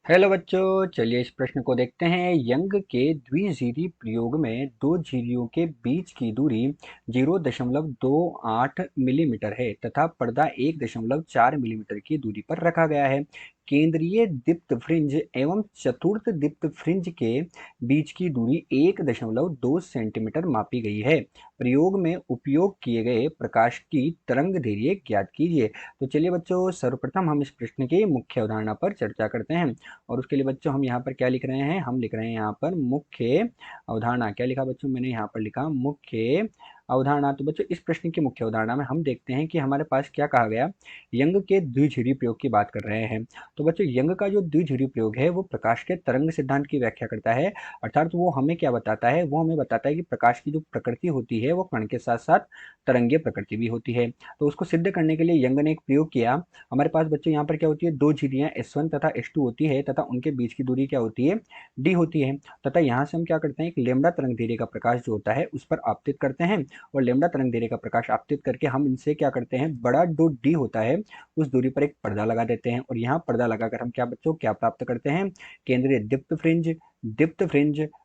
Hello बच्चों, चलिए इस प्रश्न को देखते हैं। यंग के द्विजिरी प्रयोग में दो झिर्रियों के बीच की दूरी 0.28 मिलीमीटर है तथा पर्दा 1.4 मिलीमीटर की दूरी पर रखा गया है। केंद्रीय दीप्त फ्रिंज एवं चतुर्थ दीप्त फ्रिंज के बीच की दूरी 1.2 सेंटीमीटर मापी गई है। प्रयोग में उपयोग किए गए प्रकाश की तरंग दैर्घ्य ज्ञात कीजिए। तो चलिए बच्चों, सर्वप्रथम हम इस प्रश्न की मुख्य अवधारणा पर चर्चा करते हैं। और उसके लिए बच्चों हम यहाँ पर क्या लिख रहे हैं, हम लिख रहे हैं यहाँ पर मुख्य अवधारणा। क्या लिखा बच्चों, मैंने यहाँ पर लिखा मुख्य अवधारणा। तो बच्चों इस प्रश्न की मुख्य अवधारणा में हम देखते हैं कि हमारे पास क्या कहा गया, यंग के द्विध्रुवीय प्रयोग की बात कर रहे हैं। तो बच्चों यंग का जो द्विध्रुवीय प्रयोग है वो प्रकाश के तरंग सिद्धांत की व्याख्या करता है। अर्थात वो हमें क्या बताता है, वो हमें बताता है कि प्रकाश की जो प्रकृति होती है वो कण के साथ साथ तरंगीय प्रकृति भी होती है। तो उसको सिद्ध करने के लिए यंग ने एक प्रयोग किया। हमारे पास बच्चों यहाँ पर क्या होती है, दो झिर्रियाँ S1 तथा S2 होती है तथा उनके बीच की दूरी क्या होती है, d होती है। तथा यहाँ से हम क्या करते हैं, एक लेमडा तरंग दैर्घ्य का प्रकाश जो होता है उस पर आपतित करते हैं और लेमडा तरंग दैर्घ्य का प्रकाश आपतित करके हम इनसे क्या करते हैं, बड़ा जो d होता है उस दूरी पर एक पर्दा लगा देते हैं। और यहाँ पर्दा लगाकर हम क्या बच्चों क्या प्राप्त करते हैं, केंद्रीय दीप्त फ्रिंज,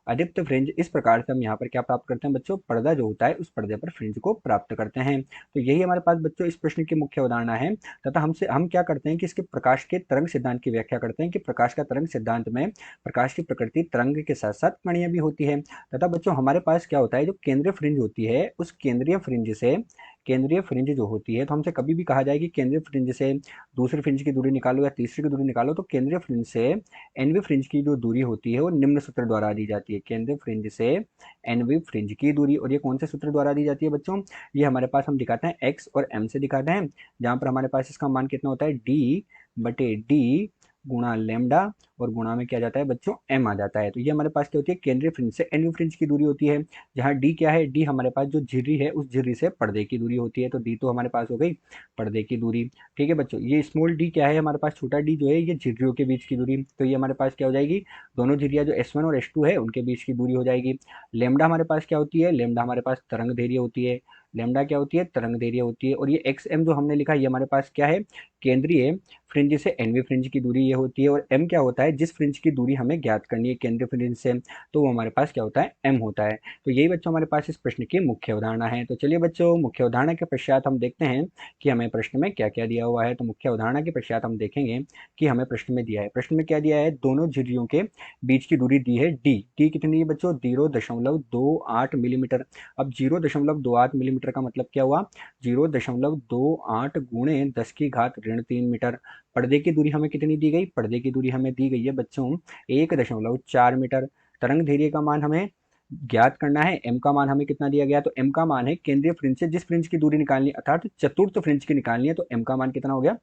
अदीप्त फ्रिंज। इस प्रकार से हम यहाँ पर क्या प्राप्त करते हैं बच्चों, पर्दा जो होता है उस पर्दे पर फ्रिंज को प्राप्त करते हैं। तो यही हमारे पास बच्चों इस प्रश्न की मुख्य अवधारणा है। तथा हम क्या करते हैं कि इसके प्रकाश के तरंग सिद्धांत की व्याख्या करते हैं कि प्रकाश का तरंग सिद्धांत में प्रकाश की प्रकृति तरंग के साथ साथ कणीय भी होती है। तथा बच्चों हमारे पास क्या होता है, जो केंद्रीय फ्रिंज होती है उस केंद्रीय फ्रिंज जो होती है, तो हमसे कभी भी कहा जाए कि केंद्रीय फ्रिंज से दूसरे फ्रिंज की दूरी निकालो या तीसरे की दूरी निकालो, तो केंद्रीय फ्रिंज से एनवी फ्रिंज की जो दूरी होती है वो निम्न सूत्र द्वारा दी जाती है। केंद्रीय फ्रिंज से एनवी फ्रिंज की दूरी, और ये कौन से सूत्र द्वारा दी जाती है बच्चों, ये हमारे पास हम दिखाते हैं एक्स और एम से दिखाते हैं। जहां पर हमारे पास इसका मान कितना होता है, d/d गुणा लेमडा, और गुणा में क्या जाता है बच्चों, m आ जाता है। तो ये हमारे पास क्या होती है, केंद्रीय फ्रिंज से एनवी फ्रिंज की दूरी होती है। जहाँ d क्या है, d हमारे पास जो झिर्री है उस झिर्री से पर्दे की दूरी होती है। तो d तो हमारे पास हो गई पर्दे की दूरी। ठीक है बच्चों, ये स्मॉल d क्या है, हमारे पास छोटा d जो है ये झिर्रियों के बीच की दूरी। तो ये हमारे पास क्या हो जाएगी, दोनों झिर्रियाँ जो S1 और S2 है उनके बीच की दूरी हो जाएगी। लेमडा हमारे पास क्या होती है, लेमडा हमारे पास तरंग दैर्घ्य होती है। लेमडा क्या होती है, तरंग दैर्घ्य होती है। और ये एक्स एम जो हमने लिखा ये हमारे पास क्या है, केंद्रीय फ्रिंज से एनवी फ्रिंज की दूरी ये होती है। और एम क्या होता है, जिस फ्रिंज की दूरी हमें ज्ञात करनी है केंद्रीय फ्रिंज से, तो वो हमारे पास क्या होता है, एम होता है। तो यही बच्चों हमारे पास इस प्रश्न की मुख्य अवधारणा है। तो चलिए बच्चों, मुख्य अवधारणा के पश्चात हम देखते हैं कि हमें प्रश्न में क्या क्या दिया हुआ है। तो मुख्य अवधारणा के पश्चात हम देखेंगे कि हमें प्रश्न में दिया है, प्रश्न में क्या दिया है, दोनों झिर्रियों के बीच की दूरी दी है डी कितनी है बच्चों, 0.28 मिलीमीटर। अब 0.28 मिलीमीटर का मतलब क्या हुआ, 0.28 गुणे 10⁻³ मीटर। पर्दे की दूरी हमें कितनी दी गई, पर्दे की दूरी हमें दी गई है बच्चों 1.4 मीटर। तरंग दैर्घ्य का मान हमें ज्ञात करना है, एम का मान हमें कितना दिया गया, तो एम का मान है केंद्रीय फ्रिंज से जिस फ्रिंज की दूरी निकालनी है अर्थात चतुर्थ फ्रिंज की निकालनी है, तो एम का मान कितना हो गया,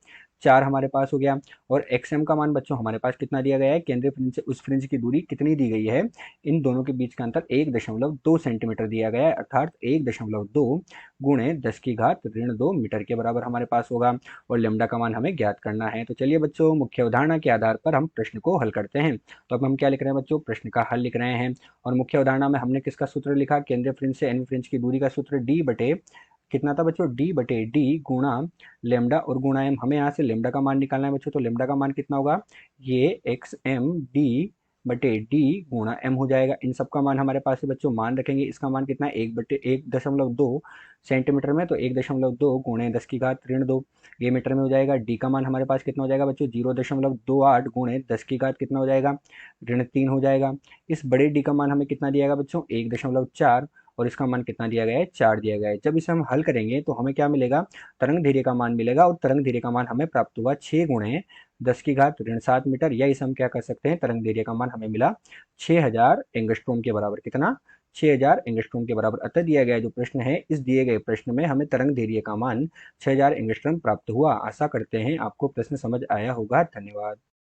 4 हमारे पास हो गया। और एक्स एम का मान बच्चों हमारे पास कितना दिया गया है, केंद्रीय फ्रिंज से उस फ्रिंज की दूरी कितनी दी गई है, इन दोनों के बीच का अंतर 1.2 सेंटीमीटर दिया गया है। अर्थात 1.2 गुणे 10⁻² मीटर के बराबर हमारे पास होगा। और लेमडा का मान हमें ज्ञात करना है। तो चलिए बच्चों, मुख्य अवधारणा के आधार पर हम प्रश्न को हल करते हैं। तो अब हम क्या लिख रहे हैं बच्चों, प्रश्न का हल लिख रहे हैं। और मुख्य अवधारणा में हमने किसका सूत्र लिखा, केंद्रीय फ्रिंज से एनवी फ्रिंज की दूरी का सूत्र डी बटे कितना था बच्चों, d/d गुणा लेमडा और गुणा एम। हमें यहाँ से लेमडा का मान निकालना है बच्चों, तो लेमडा का मान कितना होगा, ये एक्स एम d/d गुणा एम हो जाएगा। इन सब का मान हमारे पास है बच्चों, मान रखेंगे, इसका मान कितना है, 1/1.2 सेंटीमीटर में, तो 1.2 गुणे 10⁻², ये मीटर में हो जाएगा। डी का मान हमारे पास कितना हो जाएगा बच्चों, 0.28 गुणे 10 कितना हो जाएगा, ऋण 3 हो जाएगा। इस बड़े डी का मान हमें कितना दिया गया बच्चों, 1.4, और इसका मान कितना दिया गया है, 4 दिया गया है। जब इसे हम हल करेंगे तो हमें क्या मिलेगा, तरंग दैर्घ्य का मान मिलेगा। और तरंग दैर्घ्य का मान हमें प्राप्त हुआ 6 गुणे 10⁻7 मीटर, या इसे हम क्या कर सकते हैं, तरंग दैर्घ्य का मान हमें मिला 6000 एंगस्ट्रॉम के बराबर। कितना, 6000 एंगस्ट्रॉम के बराबर। अतः दिया गया जो प्रश्न है, इस दिए गए प्रश्न में हमें तरंग दैर्घ्य का मान 6000 एंगस्ट्रॉम प्राप्त हुआ। आशा करते हैं आपको प्रश्न समझ आया होगा। धन्यवाद।